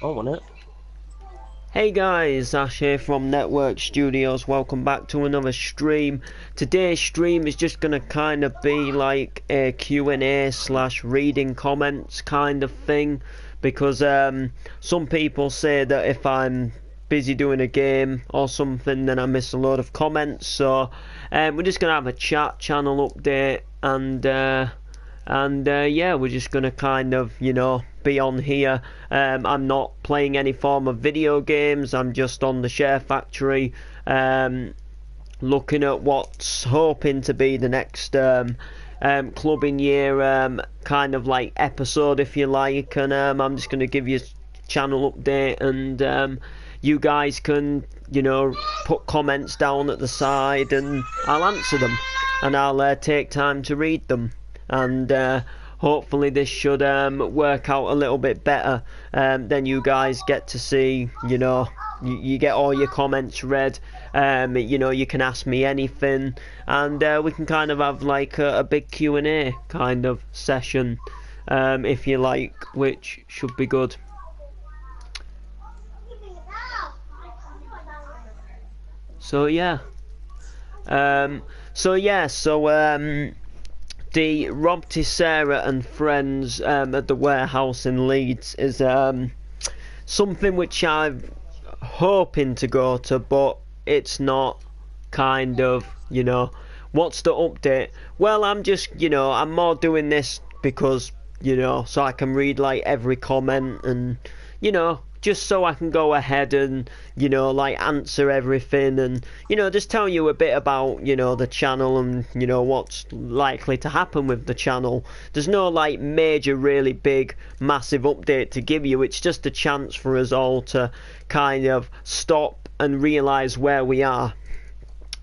I want it. Hey guys, Ash here from Network Studios. Welcome back to another stream. Today's stream is just gonna kind of be like a Q&A slash reading comments kind of thing, because some people say that if I'm busy doing a game or something, then I miss a load of comments. So we're just gonna have a chat, channel update, and yeah, we're just gonna kind of, be on here. I'm not playing any form of video games. I'm just on the Share Factory, looking at what's hoping to be the next clubbing year kind of like episode, if you like. And I'm just gonna give you a channel update, and you guys can, put comments down at the side, and I'll answer them, and I'll take time to read them. And hopefully this should work out a little bit better. Then you guys get to see, you get all your comments read. You can ask me anything, and we can kind of have like a big Q&A kind of session, if you like, which should be good. So yeah. The Rob Tissera and Friends at the warehouse in Leeds is something which I'm hoping to go to, but it's not kind of, what's the update? Well, I'm just, I'm more doing this because, so I can read like every comment, and, just so I can go ahead and, like answer everything, and, just tell you a bit about, the channel, and, what's likely to happen with the channel. There's no like major, really big, massive update to give you. It's just a chance for us all to kind of stop and realise where we are.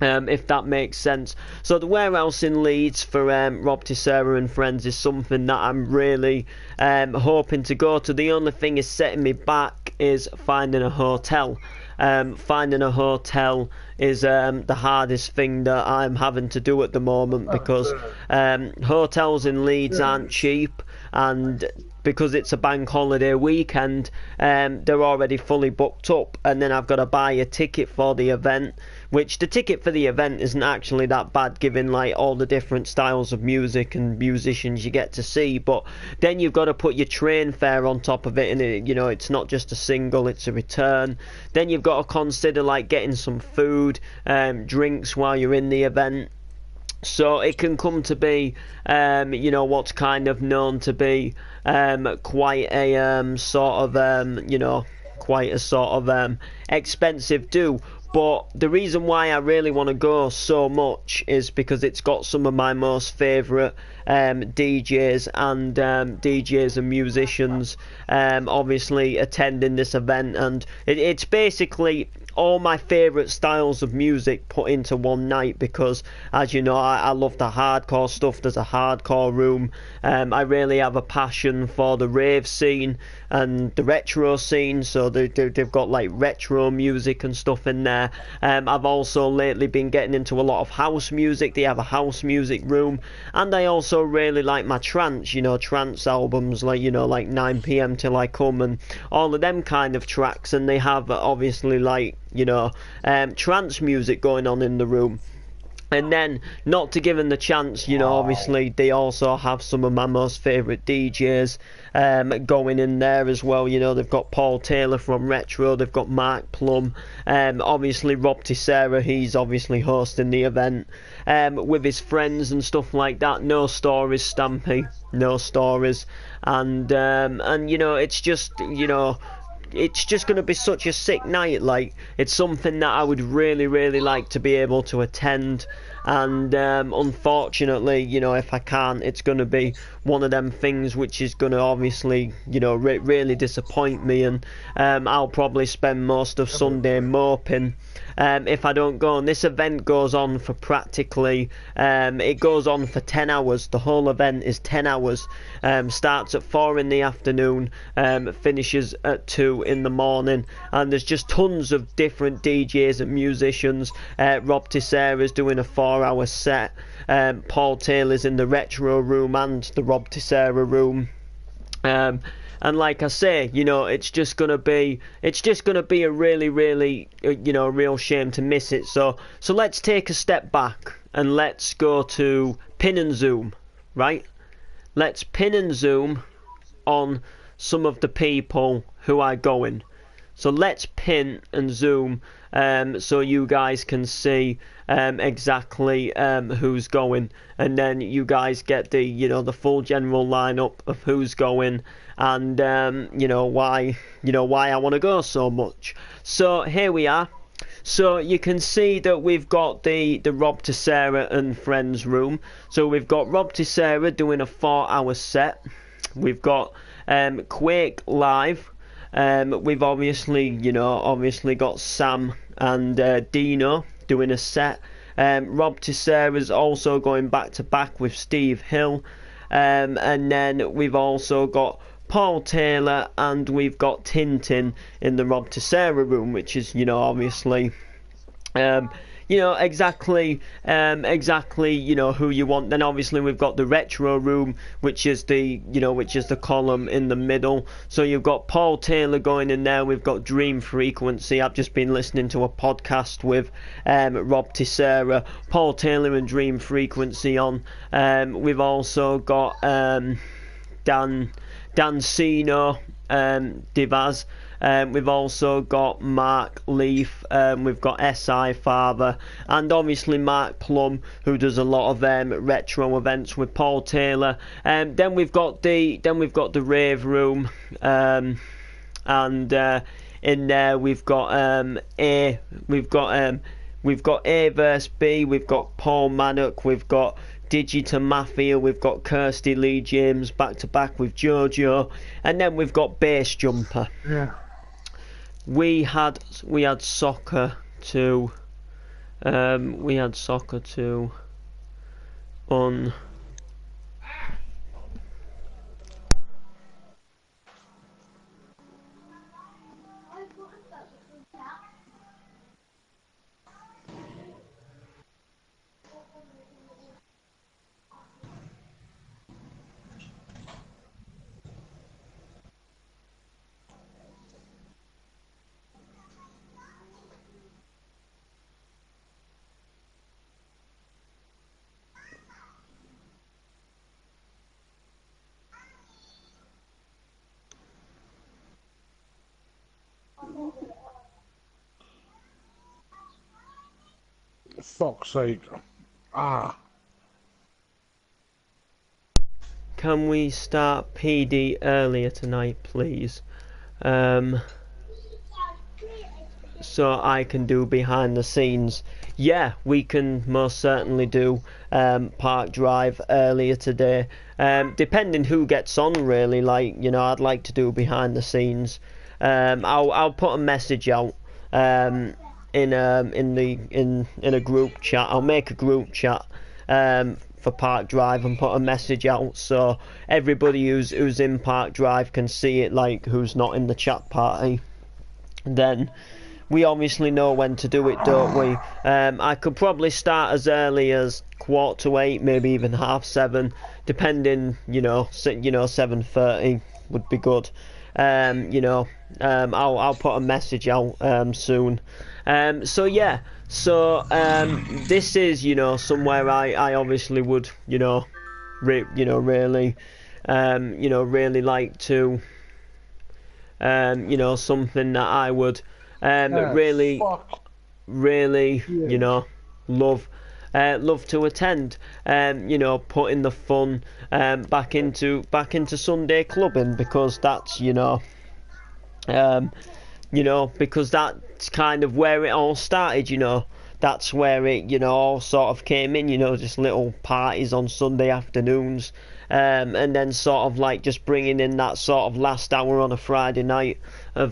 If that makes sense. So the warehouse in Leeds for Rob Tissera and Friends is something that I'm really hoping to go to. The only thing is setting me back is finding a hotel. Finding a hotel is the hardest thing that I'm having to do at the moment, because hotels in Leeds aren't cheap, and because it's a bank holiday weekend, they're already fully booked up, and then I've got to buy a ticket for the event, which the ticket for the event isn't actually that bad, given like all the different styles of music and musicians you get to see. But then you've got to put your train fare on top of it, and it's not just a single, it's a return. Then you've got to consider like getting some food, drinks while you're in the event. So it can come to be, what's kind of known to be quite a expensive do. But the reason why I really want to go so much is because it's got some of my most favourite DJs and musicians obviously attending this event, and it's basically all my favourite styles of music put into one night, because as you know, I love the hardcore stuff. There's a hardcore room. I really have a passion for the rave scene and the retro scene, so they've got like retro music and stuff in there. I've also lately been getting into a lot of house music. They have a house music room, and I also really like my trance, trance albums, like, like 9 PM Till I Come and all of them kind of tracks, and they have obviously like, trance music going on in the room. And then, not to give them the chance, obviously they also have some of my most favourite DJs going in there as well. They've got Paul Taylor from Retro, they've got Mark Plum, obviously Rob Tissera, he's obviously hosting the event with his friends and stuff like that. No Stories, Stampy, No Stories, and it's just, it's just going to be such a sick night. Like, it's something that I would really, really like to be able to attend, and unfortunately, if I can't, it's going to be one of them things which is going to obviously, really disappoint me, and I'll probably spend most of Sunday moping if I don't go. And this event goes on for practically, it goes on for 10 hours. The whole event is 10 hours. Starts at 4 in the afternoon, finishes at 2 in the morning, and there's just tons of different DJs and musicians. Rob Tissera's doing a 4-hour set. Paul Taylor's in the retro room and the Rob Tissera room. and like I say, you know, it's just gonna be a really you know, real shame to miss it. So let's take a step back and let's go to pin and zoom, right? Let's pin and zoom on some of the people who are going. So let's pin and zoom so you guys can see exactly who's going, and then you guys get the, you know, the full general lineup of who's going, and you know why I want to go so much. So here we are. So you can see that we've got the Rob Tissera and Friends room. So we've got Rob Tissera doing a 4-hour set. We've got Quake live. We've obviously got Sam and Dino doing a set. Rob Tissera's also going back to back with Steve Hill. And then we've also got Paul Taylor, and we've got Tintin in the Rob Tissera room, which is, you know, obviously exactly who you want. Then obviously we've got the retro room, which is the column in the middle. So you've got Paul Taylor going in there. We've got Dream Frequency. I've just been listening to a podcast with Rob Tissera, Paul Taylor and Dream Frequency on. We've also got Dancino, Divaz. We've also got Mark Leaf. We've got SI Father, and obviously Mark Plum, who does a lot of retro events with Paul Taylor. Then we've got the rave room, and in there we've got A versus B. We've got Paul Maddock. We've got Digita Mafia, we've got Kirsty Lee James back to back with Jojo, and then we've got Bass Jumper. Yeah. We had soccer too. On. Fuck's sake. Can we start PD earlier tonight, please? So I can do behind the scenes. Yeah, we can most certainly do Park Drive earlier today. Depending who gets on, really. Like, you know, I'd like to do behind the scenes. I'll put a message out in a group chat. I'll make a group chat for Park Drive and put a message out so everybody who's in Park Drive can see it, like who's not in the chat party. Then we obviously know when to do it, don't we? I could probably start as early as 7:15, maybe even 7:30, depending, 7:30 would be good. I'll put a message out soon. This is, somewhere I obviously would, really like to, something that I would really, love to attend. Putting the fun back into Sunday clubbing, because that's because that's kind of where it all started. That's where it all sort of came in, just little parties on Sunday afternoons, and then sort of like just bringing in that sort of last hour on a Friday night of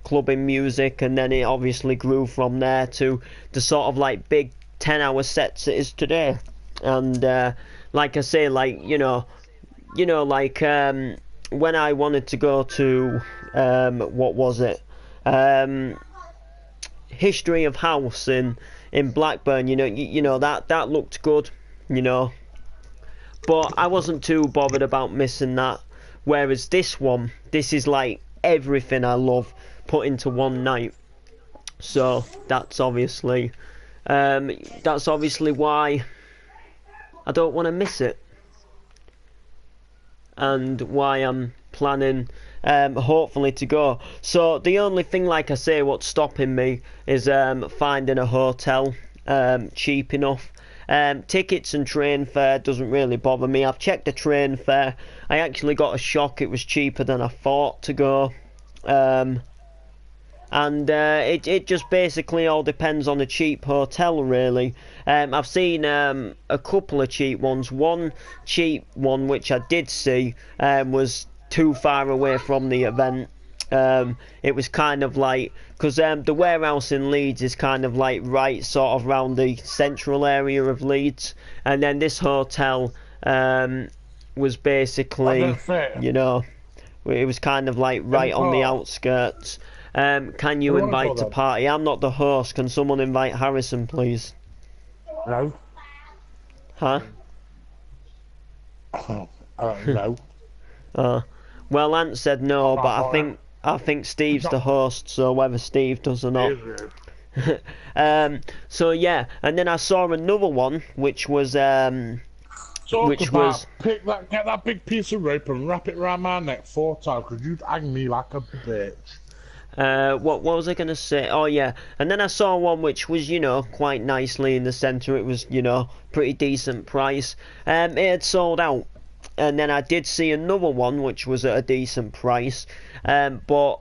clubbing music, and then it obviously grew from there to the sort of like big 10-hour sets it is today. And like I say, like when I wanted to go to what was it, History of House in Blackburn, that looked good, but I wasn't too bothered about missing that. Whereas this one, this is like everything I love put into one night. So that's obviously why I don't want to miss it, and why I'm planning hopefully to go. So the only thing, like I say, what's stopping me is finding a hotel cheap enough. Tickets and train fare doesn't really bother me. I've checked the train fare. I actually got a shock. It was cheaper than I thought to go. And it just basically all depends on a cheap hotel, really. I've seen a couple of cheap ones. One cheap one which I did see was too far away from the event. It was kind of like, because the warehouse in Leeds is kind of like right sort of around the central area of Leeds, and then this hotel was basically, you know, it was kind of like right on the outskirts. Can you invite to party? I'm not the host. Can someone invite Harrison, please? No. Huh? No. Well, Ant said no, but I think Steve's the host, so whether Steve does or not. So yeah, and then I saw another one, which was get that big piece of rope and wrap it around my neck 4 times, because you'd hang me like a bitch. What was I going to say? Oh yeah, and then I saw one which was, you know, quite nicely in the centre. It was, you know, pretty decent price. It had sold out. And then I did see another one which was at a decent price. But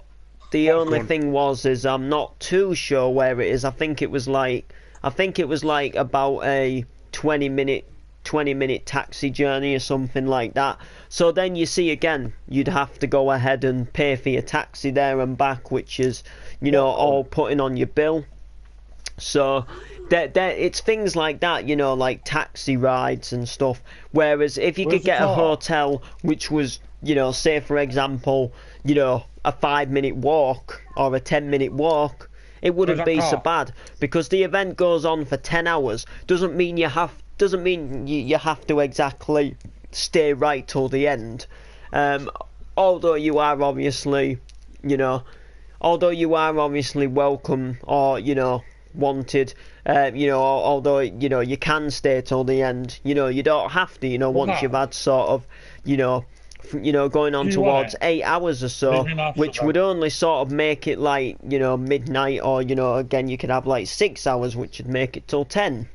the only thing is I'm not too sure where it is. I think it was like about a 20 minute taxi journey or something like that. So then you see, again, you'd have to go ahead and pay for your taxi there and back, which is, you know, all putting on your bill. So it's things like that, you know, like taxi rides and stuff. Whereas if you could get a hotel which was, you know, say for example, you know, a 5-minute walk or a 10-minute walk, it wouldn't be so bad, because the event goes on for 10 hours. Doesn't mean you have to exactly stay right till the end. Although you are obviously welcome, or, you know, wanted, you know, although, you know, you can stay till the end, you know, you don't have to, you know, once you've had sort of, you know, going on towards 8 hours or so, which would only sort of make it like, you know, midnight, or, you know, again, you could have like 6 hours, which would make it till 10.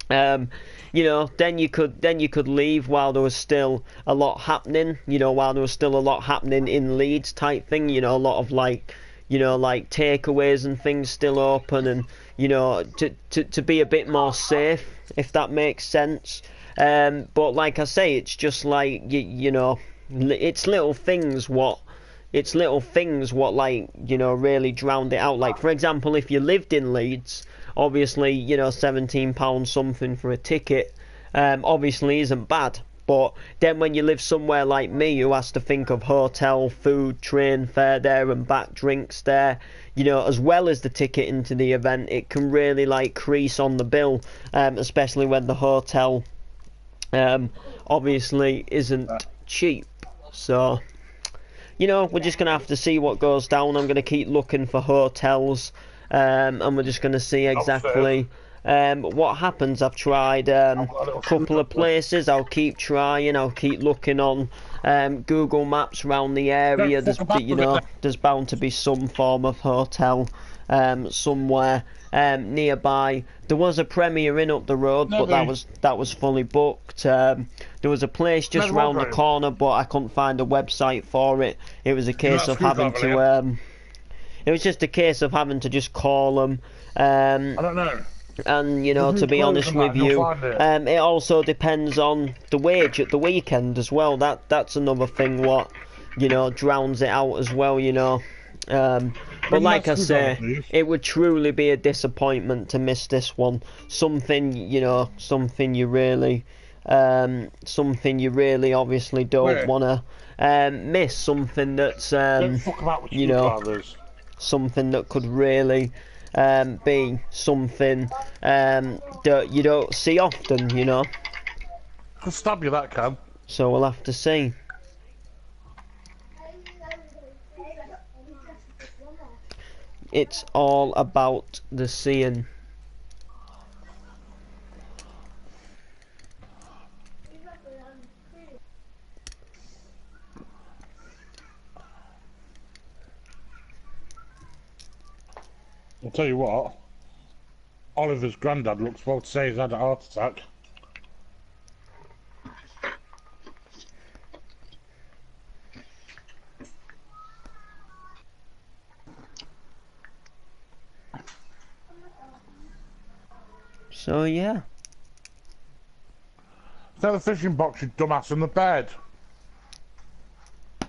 You know, then you could leave while there was still a lot happening, you know, in Leeds type thing, you know, a lot of like, you know, like takeaways and things still open, and, you know, to be a bit more safe, if that makes sense. But like I say, it's just like, you know, it's little things what like, you know, really drowned it out. Like, for example, if you lived in Leeds, obviously, you know, £17 something for a ticket obviously isn't bad. But then when you live somewhere like me, who has to think of hotel, food, train fare there and back, drinks there, you know, as well as the ticket into the event, it can really like crease on the bill, especially when the hotel obviously isn't cheap. So, you know, we're just going to have to see what goes down. I'm going to keep looking for hotels, and we're just going to see exactly what happens. I've tried a couple of places. I'll keep trying. I'll keep looking on Google Maps around the area. There's bound to be some form of hotel somewhere nearby. There was a Premier Inn up the road, but that was fully booked. There was a place just round the corner, but I couldn't find a website for it. It was a case of having to it was just a case of having to just call them. I don't know. And, you know, to be honest with you, it also depends on the wage at the weekend as well. That's another thing what, you know, drowns it out as well, you know. But like I say, it would truly be a disappointment to miss this one. Something you really obviously don't want to miss. Something that's you know, something that could really be something that you don't see often, you know. Could stab you, that can. So we'll have to see. it's all about the seeing. I'll tell you what, Oliver's granddad looks well to say he's had a heart attack. So yeah. Is that the fishing box, you dumbass, in the bed? I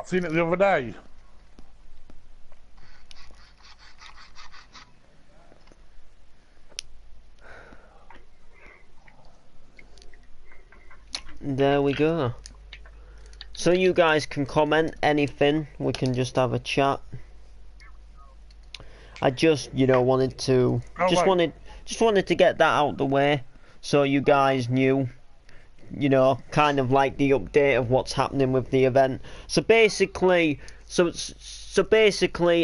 seen it the other day. There we go. So you guys can comment anything. We can just have a chat. I just, you know, wanted to wanted to get that out the way, so you guys knew, you know, kind of like the update of what's happening with the event. So basically,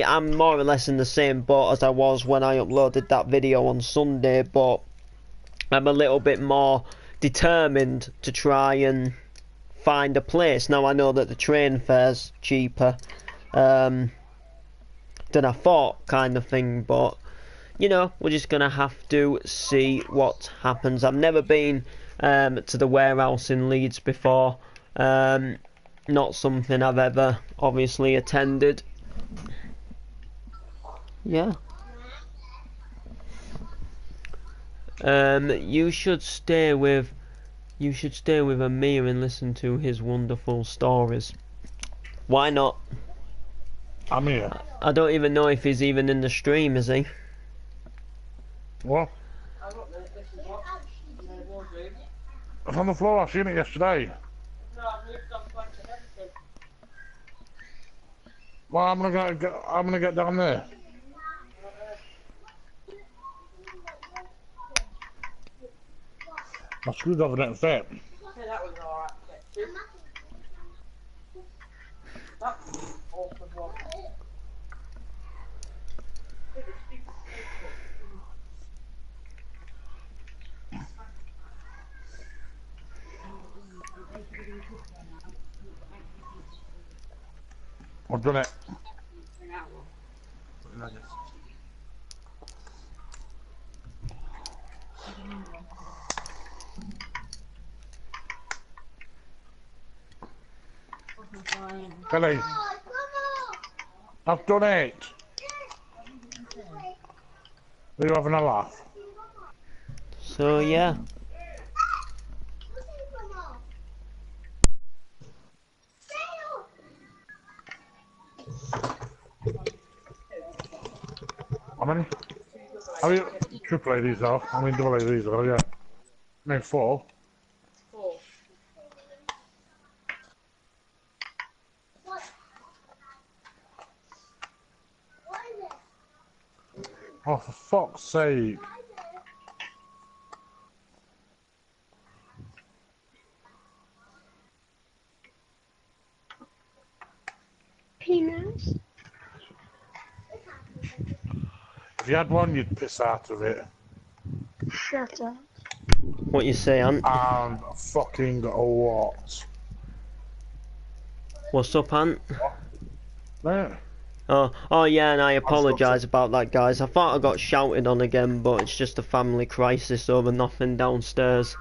I'm more or less in the same boat as I was when I uploaded that video on Sunday, but I'm a little bit more determined to try and find a place. Now I know that the train fare's cheaper than I thought, kind of thing, but you know, we're just gonna have to see what happens. I've never been to the warehouse in Leeds before. Not something I've ever obviously attended. Yeah. You should stay with Amir and listen to his wonderful stories. Why not? I'm here. I don't even know if he's even in the stream, is he? What? It's on the floor, I seen it yesterday. Well, I'm gonna get down there. My screwdriver didn't fit. Yeah, that was alright. That's an awkward one. I've done it. Kelly, I've done it. Are you having a laugh? So yeah. How many? How many triple A these are? How many double A these are? Yeah. No, 4. 4. Oh, for fuck's sake. Penis. If you had one, you'd piss out of it. Shut up. What you say, Ant? And fucking what? What's up, Ant? No. Oh yeah, and I apologise about that, guys. I thought I got shouted on again, but it's just a family crisis over nothing downstairs.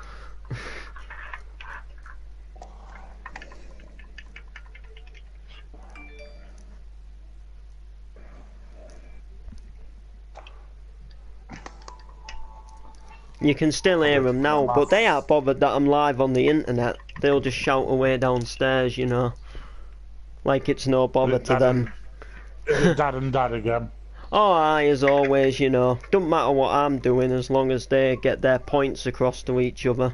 You can still hear them now, but they aren't bothered that I'm live on the internet. They'll just shout away downstairs, you know. Like it's no bother to them. Dad and Dad again. Oh, aye, as always, you know. Don't matter what I'm doing as long as they get their points across to each other.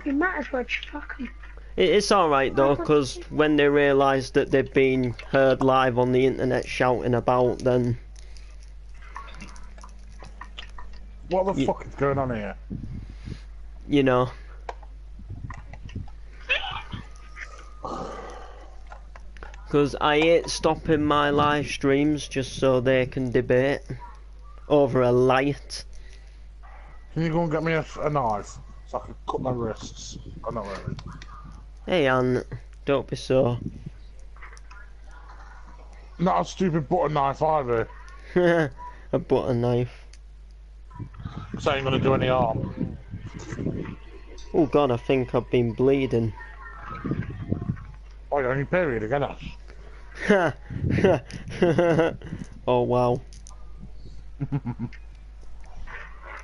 You might as well just fuck 'em. It's alright though, because when they realise that they've been heard live on the internet shouting about, then... What the fuck is going on here? You know. Because I hate stopping my live streams just so they can debate over a light. Can you go and get me a knife so I can cut my wrists? Oh, not really. Hey, Ann, don't be so. Not a stupid butter knife either. A butter knife. This ain't gonna do any harm. Oh God, I think I've been bleeding. Oh, you're on your period again, Ash? Oh wow.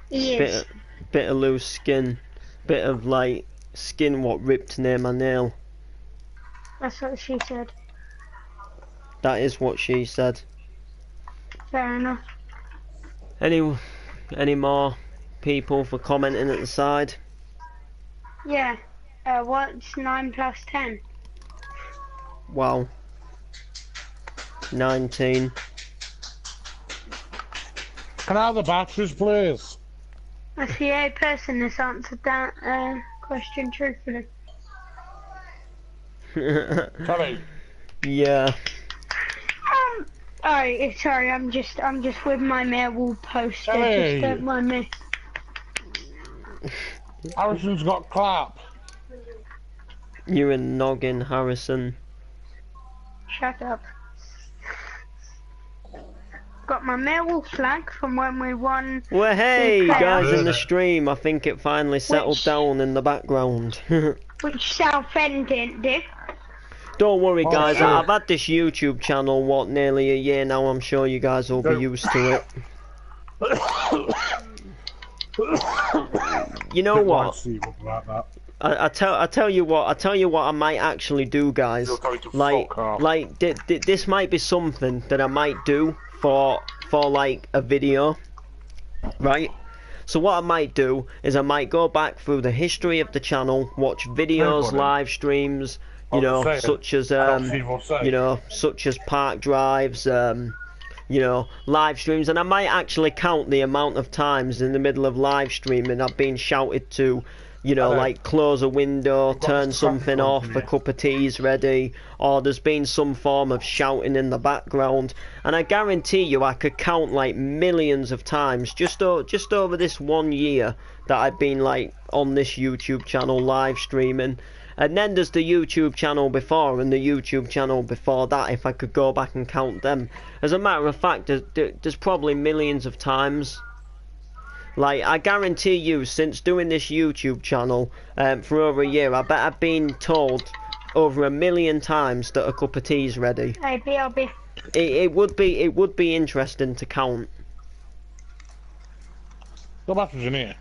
Yes. Bit of loose skin. Bit of like skin what ripped near my nail. That's what she said. That is what she said. Fair enough. Any more people for commenting at the side? Yeah. What's 9 plus 10? Wow. 19. Can I have the batteries, please? That's the only person that's answered that question truthfully. Kelly, Yeah. Oh, sorry, I'm just with my mail poster. Hey. Just don't mind me. Harrison's got clap. You're a noggin, Harrison. Shut up. Got my Millwall flag from when we won. Well, hey, the guys playoffs, in the stream, I think it finally settled Which- down in the background. which Southend didn't do. Don't worry, Oh, guys, sure. I've had this YouTube channel, what, nearly a year now. I'm sure you guys will be Don't- used to it. You know Bit what? like Steve about that. I tell you what I might actually do, guys. He'll tell you to Like fuck off. this might be something that I might do for like a video, right? So what I might do is I might go back through the history of the channel, watch videos, Everybody. live streams, you I'm know, saying, such as I don't see what say. you know, such as park drives, you know, live streams, and I might actually count the amount of times in the middle of live streaming I've been shouted to, you know, I know. like close a window, got turn this something traffic off, on a here. cup of tea's ready, or there's been some form of shouting in the background, and I guarantee you I could count like millions of times just over this 1 year that I've been like on this YouTube channel live streaming. And then there's the YouTube channel before and the YouTube channel before that, if I could go back and count them. As a matter of fact, there's probably millions of times. Like, I guarantee you, since doing this YouTube channel for over a year, I bet I've been told over 1 million times that a cup of tea's ready. Hey, BLB. It would be interesting to count. The batteries in here.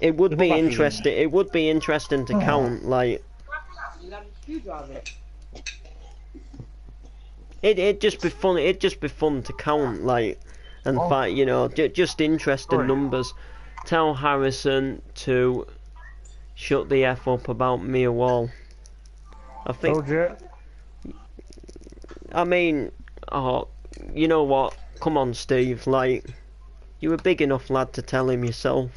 It would be Well, that's- interesting. It would be interesting to count. Like, You got a screwdriver. it'd just be fun. It'd just be fun to count. Like, and Oh. fight. You know, just interesting Sorry. numbers. Tell Harrison to shut the f up about Mia Wall. I think. Told you. I mean, oh, you know what? Come on, Steve. Like, you're a big enough lad to tell him yourself.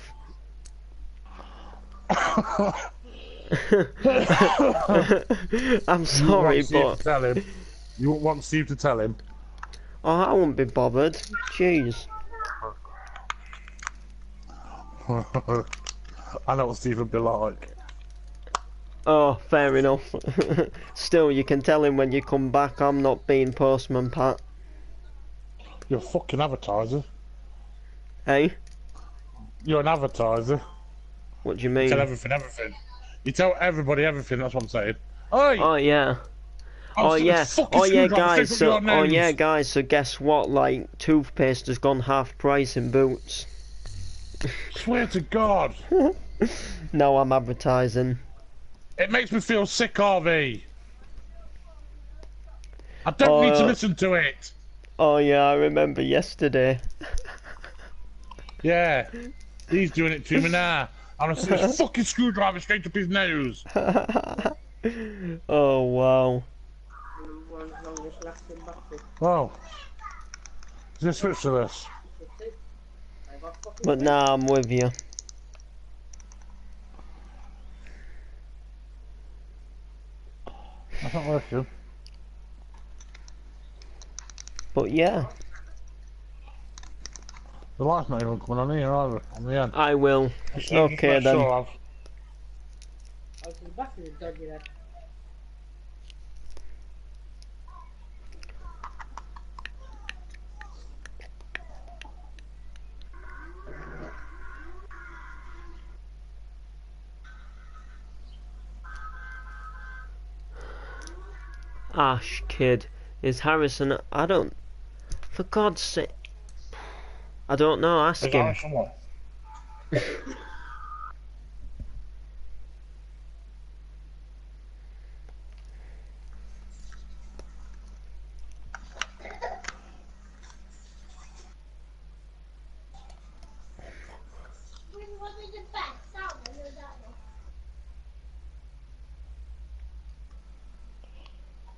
I'm sorry, You won't want Steve but to tell him. You won't want Steve to tell him. oh, I won't be bothered. Jeez. I know what Steve would be like. Oh, fair enough. Still, you can tell him when you come back. I'm not being Postman Pat. You're a fucking advertiser. Hey, You're an advertiser. what do you You mean? tell everything. You tell everybody everything, that's what I'm saying. Oi! Oh yeah. I'll Oh stick yeah. this fucking Oh yeah, screwdriver guys. straight up So your oh nose. yeah, guys. So guess what? Like, toothpaste has gone half price in Boots. Swear to God. Now I'm advertising. It makes me feel sick, RV. I don't need to listen to it. Oh yeah, I remember yesterday. Yeah. He's doing it to me now. I'm gonna stick this fucking screwdriver straight up his nose. Oh wow. One longest lasting battery. Oh. Just switch to this. I got fucking But now I'm with you. That's not working. But yeah, The light's not even coming on here either, on the end. I will. Just Okay make then. Sure I've... Oh, so the battery's dodgy then. Ash, kid. Is Harrison... I don't... For God's sake... I don't know, ask Is him. that someone?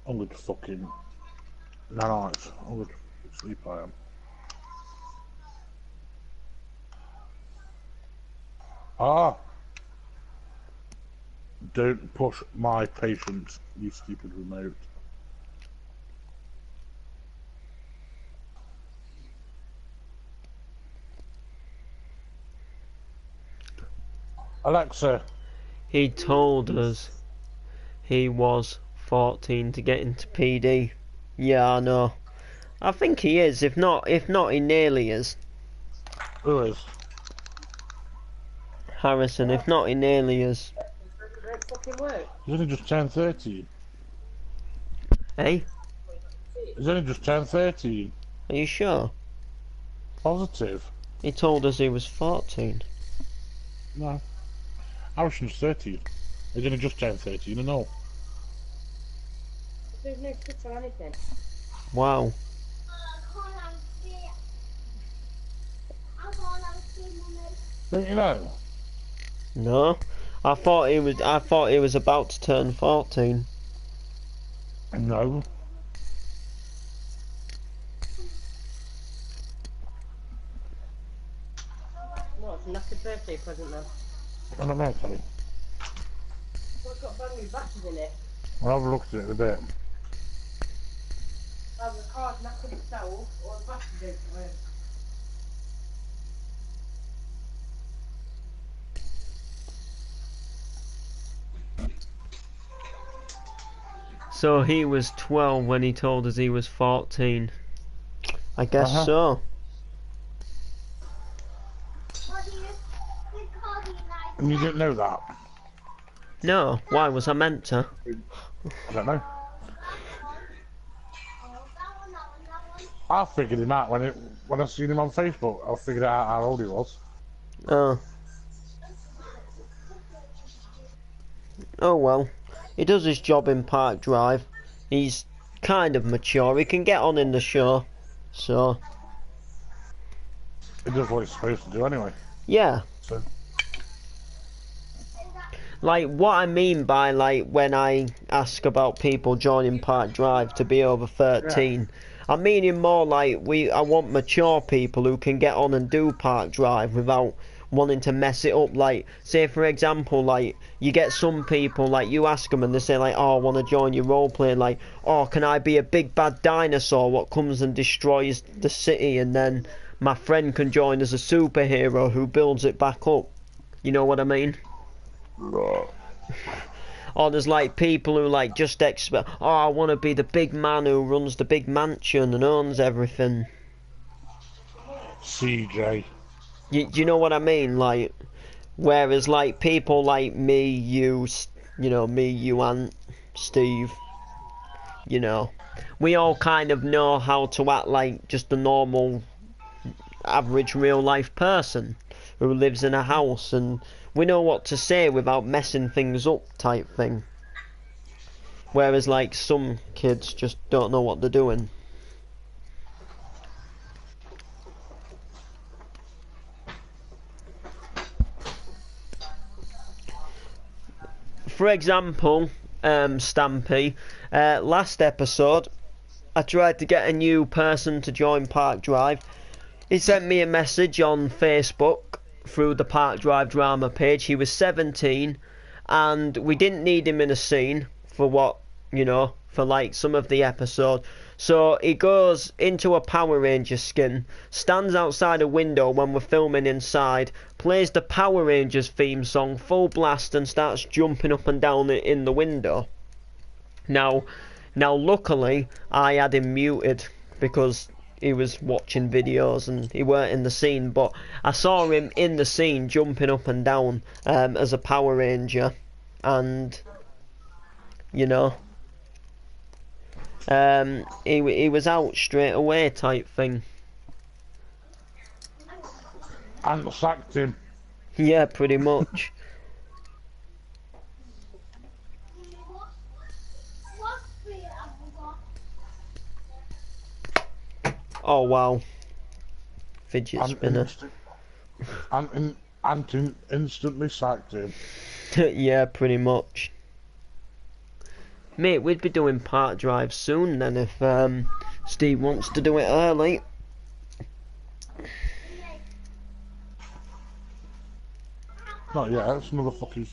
I'm going to fucking... No, I'm going to sleep, I am. Ah! Don't push my patience, you stupid remote. Alexa, He told us he was 14 to get into PD. Yeah, I know. I think he is. If not, he nearly is. who is? Harrison, if not, he nearly is. Great fucking work. He's only just turned 30. Hey, He's only just turned 30. are you sure? Positive. He told us he was 14. No. Harrison's 30. He's only just turned 30, you know. There's no switch or anything. Wow. Don't you know? No, I thought he was. I thought he was about to turn 14. No. What, it's a knackered birthday present now? I don't know, Tony. Well, it's got brand new batteries in it. I'll have a look at it in a bit. Either the car's knackered itself, or the batteries don't work. So he was 12 when he told us he was 14. I guess Uh-huh. so. And you didn't know that? No, why was I meant to? I don't know. I figured him out when I seen him on Facebook. I figured out how old he was. Oh. Oh well. He does his job in Park Drive. He's kind of mature. He can get on in the show. So, He does what he's supposed to do anyway. yeah. So Like, what I mean by, like, when I ask about people joining Park Drive to be over 13, I'm meaning more like I want mature people who can get on and do Park Drive without wanting to mess it up. Like, say for example, like, you get some people, like, you ask them and they say, like, oh, I want to join your roleplay, like, oh, can I be a big bad dinosaur what comes and destroys the city, and then my friend can join as a superhero who builds it back up. You know what I mean? Or there's like people who like just expect, oh, I want to be the big man who runs the big mansion and owns everything. CJ. You know what I mean? Like, whereas like people like me, you and Steve, you know, we all kind of know how to act like just a normal, average real life person who lives in a house, and we know what to say without messing things up type thing. Whereas like some kids just don't know what they're doing. For example, Stampy, last episode I tried to get a new person to join Park Drive. He sent me a message on Facebook through the Park Drive drama page. He was 17 and we didn't need him in a scene for what, you know, for like some of the episode. So he goes into a Power Ranger skin, stands outside a window when we're filming inside, plays the Power Rangers theme song full blast and starts jumping up and down in the window. Now luckily I had him muted because he was watching videos and he weren't in the scene, but I saw him in the scene jumping up and down as a Power Ranger, and you know, he was out straight away type thing. And sacked him. Yeah, pretty much. Oh wow. Fidget spinner. Instantly sacked him. Yeah, pretty much. Mate, we'd be doing part drive soon then if Steve wants to do it early. Not yet, it's another fucking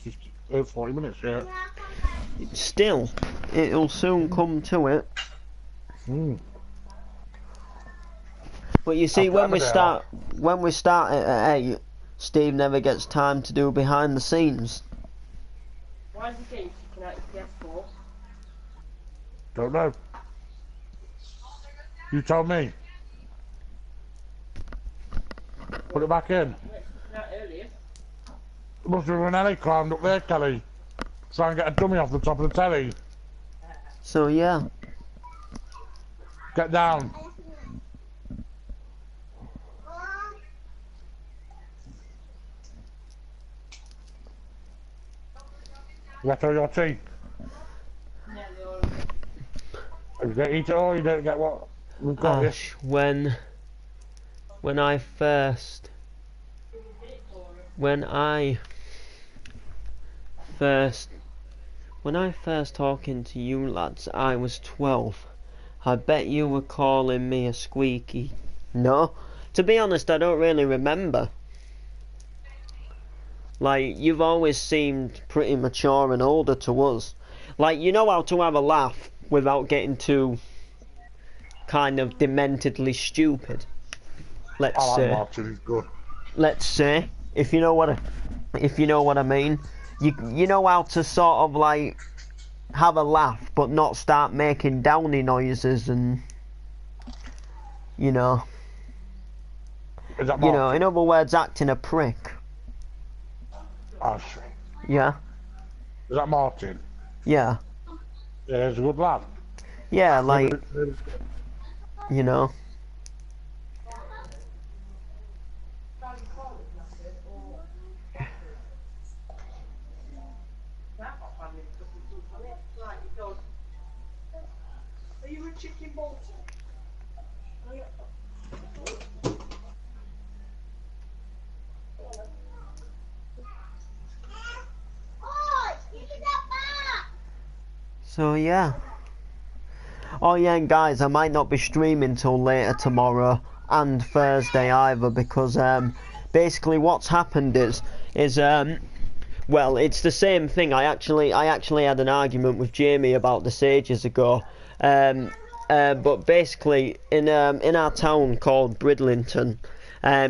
40 minutes yet. Still, it'll soon come to it. But you see, when we start it at 8, Steve never gets time to do behind the scenes. Why did you say you can actually PS4? Don't know. You tell me. Put it back in. Not earlier. Must have an Ellie climbed up there, Kelly. Try and get a dummy off the top of the telly. So yeah. Get down. You got all your tea? Yeah, you're... If you don't eat it all, you don't get what we've got. Ash, when I first talking to you lads, I was 12. I bet you were calling me a squeaky. No? To be honest, I don't really remember. Like, you've always seemed pretty mature and older to us. Like, you know how to have a laugh without getting too kind of dementedly stupid. Let's say. Martin is good. Let's say, if you know what I mean. You know how to sort of like have a laugh but not start making downy noises and you know. Is that You Martin? know, in other words, acting a prick. Ash. Yeah? Is that Martin? Yeah. Yeah, he's a good lad. Yeah, like, you know. Are you a chicken bolter? So yeah. Oh yeah, and guys, I might not be streaming till later tomorrow and Thursday either because basically what's happened is well, it's the same thing. I actually had an argument with Jamie about this ages ago. But basically in our town called Bridlington,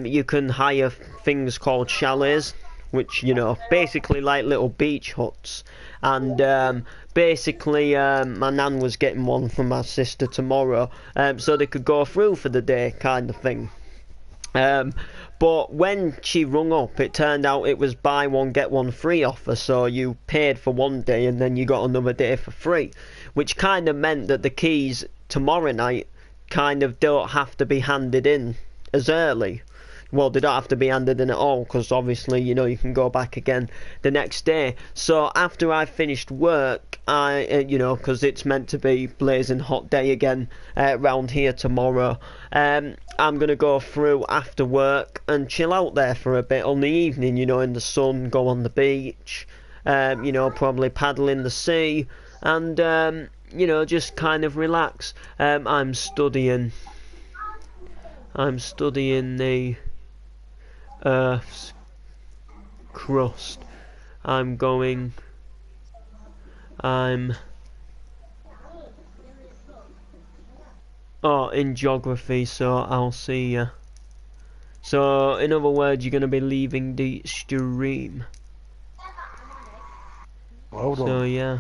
you can hire things called chalets, which, you know, basically like little beach huts. And basically my nan was getting one from my sister tomorrow, so they could go through for the day kind of thing. But when she rung up, it turned out it was buy one get one free offer, so you paid for one day and then you got another day for free, which kind of meant that the keys tomorrow night kind of don't have to be handed in as early. Well, they don't have to be handed in at all because obviously, you know, you can go back again the next day. So after I finished work, you know, because it's meant to be blazing hot day again round here tomorrow, I'm going to go through after work and chill out there for a bit on the evening, you know, in the sun, go on the beach, you know, probably paddle in the sea and, you know, just kind of relax. I'm studying the Earth's crust. I'm Oh, in geography, so I'll see ya. So, in other words, you're going to be leaving the stream. Well So, done. yeah.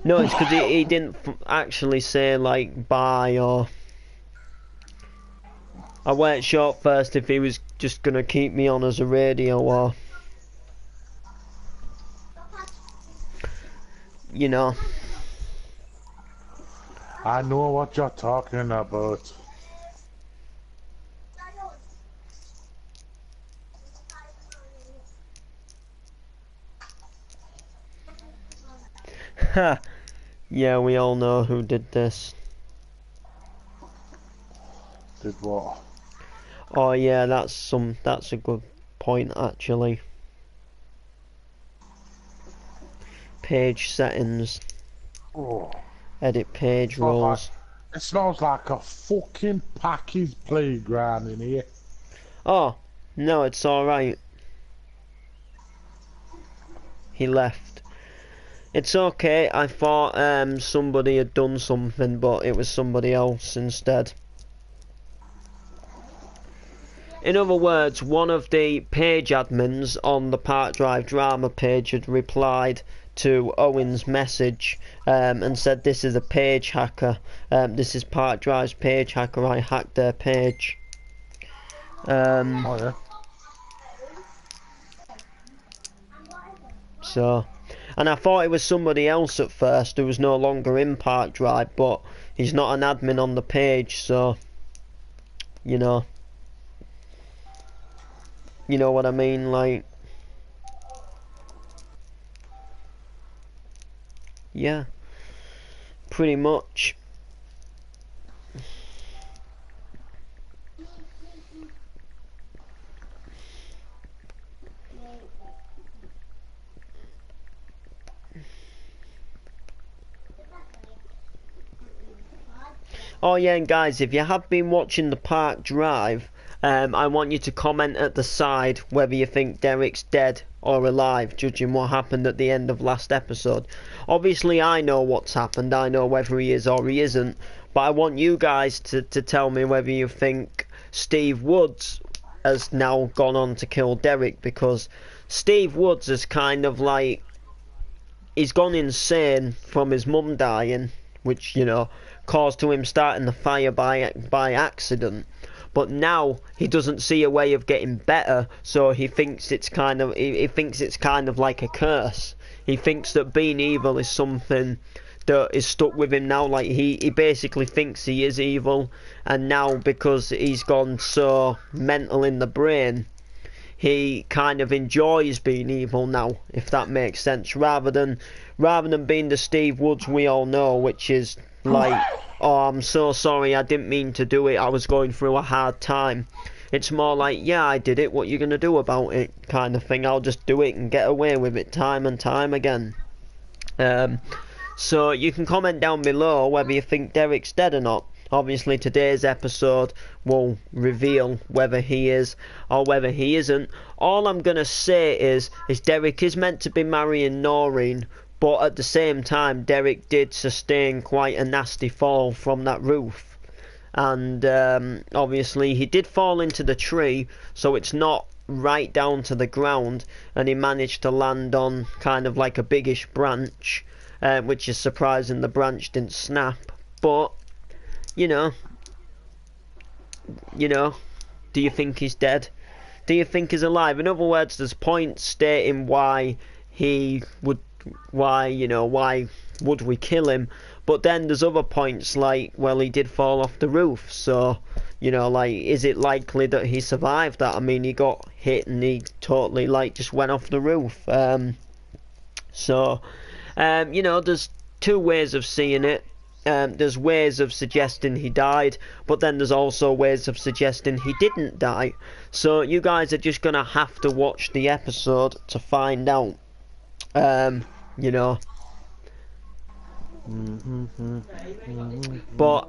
No, it's because he didn't actually say, like, bye or... I weren't sure at first if he was just going to keep me on as a radio or... You know. I know what you're talking about. Ha! Yeah, we all know who did this. Did what? Oh yeah, that's a good point actually. Page settings. Oh. Edit page roles. It smells like a fucking Packy's playground in here. Oh, no, it's alright. He left. It's okay, I thought somebody had done something, but it was somebody else instead. In other words, one of the page admins on the Park Drive drama page had replied to Owen's message and said, "This is a page hacker. This is Park Drive's page hacker. I hacked their page." Oh yeah. So, and I thought it was somebody else at first who was no longer in Park Drive, but he's not an admin on the page, so you know what I mean, like, yeah, pretty much. Oh yeah, and guys, if you have been watching the Park Drive, I want you to comment at the side whether you think Derek's dead or alive, judging what happened at the end of last episode. Obviously, I know what's happened, I know whether he is or he isn't, but I want you guys to tell me whether you think Steve Woods has now gone on to kill Derek, because Steve Woods is kind of like, he's gone insane from his mum dying, which, you know, caused to him starting the fire by accident. But now he doesn't see a way of getting better, so he thinks it's kind of like a curse. He thinks that being evil is something that is stuck with him now. Like he basically thinks he is evil, and now because he's gone so mental in the brain, he kind of enjoys being evil now, if that makes sense, rather than being the Steve Woods we all know, which is like, "Oh, I'm so sorry, I didn't mean to do it, I was going through a hard time." It's more like, "Yeah, I did it, what you gonna do about it," kind of thing. "I'll just do it and get away with it time and time again." So you can comment down below whether you think Derek's dead or not. Obviously today's episode will reveal whether he is or whether he isn't. All I'm going to say is Derek is meant to be marrying Noreen, but at the same time Derek did sustain quite a nasty fall from that roof. And obviously he did fall into the tree, so it's not right down to the ground, and he managed to land on kind of like a biggish branch, which is surprising the branch didn't snap. But you know, do you think he's dead? Do you think he's alive? In other words, there's points stating why would we kill him? But then there's other points like, well, he did fall off the roof, so, like, is it likely that he survived that? I mean, he got hit and he totally, like, just went off the roof. There's two ways of seeing it. There's ways of suggesting he died, but then there's also ways of suggesting he didn't die. So you guys are just gonna have to watch the episode to find out. But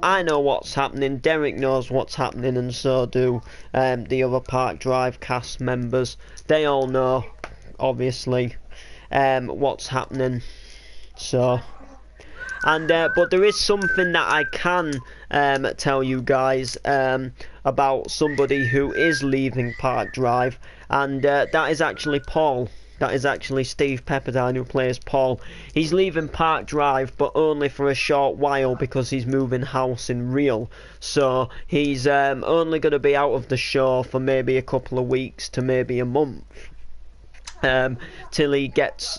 I know what's happening, Derek knows what's happening, and so do the other Park Drive cast members. They all know, obviously, what's happening. So And but there is something that I can tell you guys about somebody who is leaving Park Drive, and that is actually Paul. That is actually Steve Pepperdine, who plays Paul. He's leaving Park Drive, but only for a short while because he's moving house in Real. So he's only going to be out of the show for maybe a couple of weeks to maybe a month, till he gets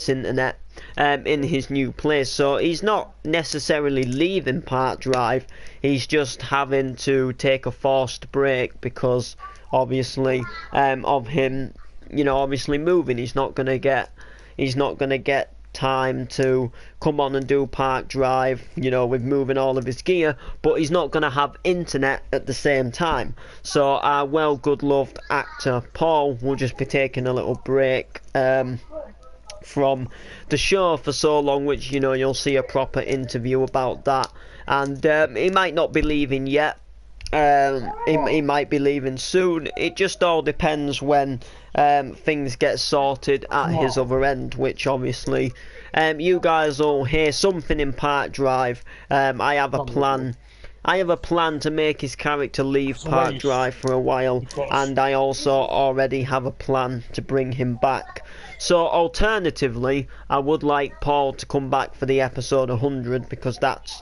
internet in his new place. So he's not necessarily leaving Park Drive. He's just having to take a forced break because obviously of him. Obviously moving, he's not gonna get time to come on and do Park Drive, with moving all of his gear, but he's not gonna have internet at the same time. So our good loved actor Paul will just be taking a little break from the show for so long, which you'll see a proper interview about that. And he might not be leaving yet. He might be leaving soon. It just all depends when things get sorted at his other end, which obviously you guys will hear something in Park Drive. I have a plan to make his character leave Park Drive for a while, and I also already have a plan to bring him back. So alternatively, I would like Paul to come back for the episode 100, because that's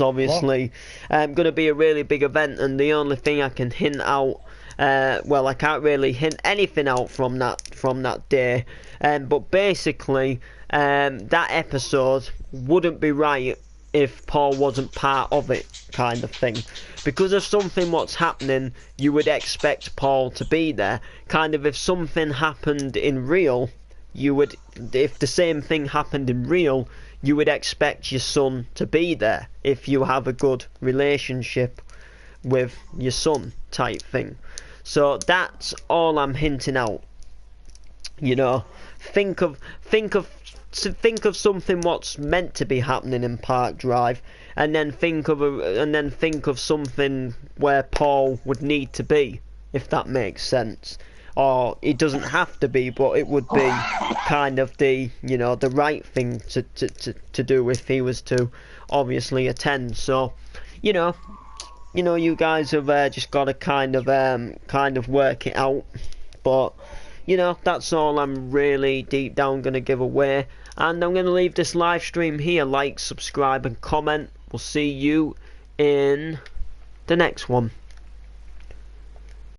obviously going to be a really big event, and the only thing I can hint out, I can't really hint anything out from that day, but basically that episode wouldn't be right if Paul wasn't part of it, kind of thing. Because of something what's happening, you would expect Paul to be there. Kind of if something happened in Real, if the same thing happened in Real, you would expect your son to be there if you have a good relationship with your son, type thing. So that's all I'm hinting out. Think of something what's meant to be happening in Park Drive, and then think of something where Paul would need to be, if that makes sense. Or it doesn't have to be, but it would be kind of the the right thing to do if he was to obviously attend. So you guys have just got to kind of work it out. But that's all I'm really deep down going to give away, and I'm going to leave this live stream here. Like, subscribe and comment. We'll see you in the next one.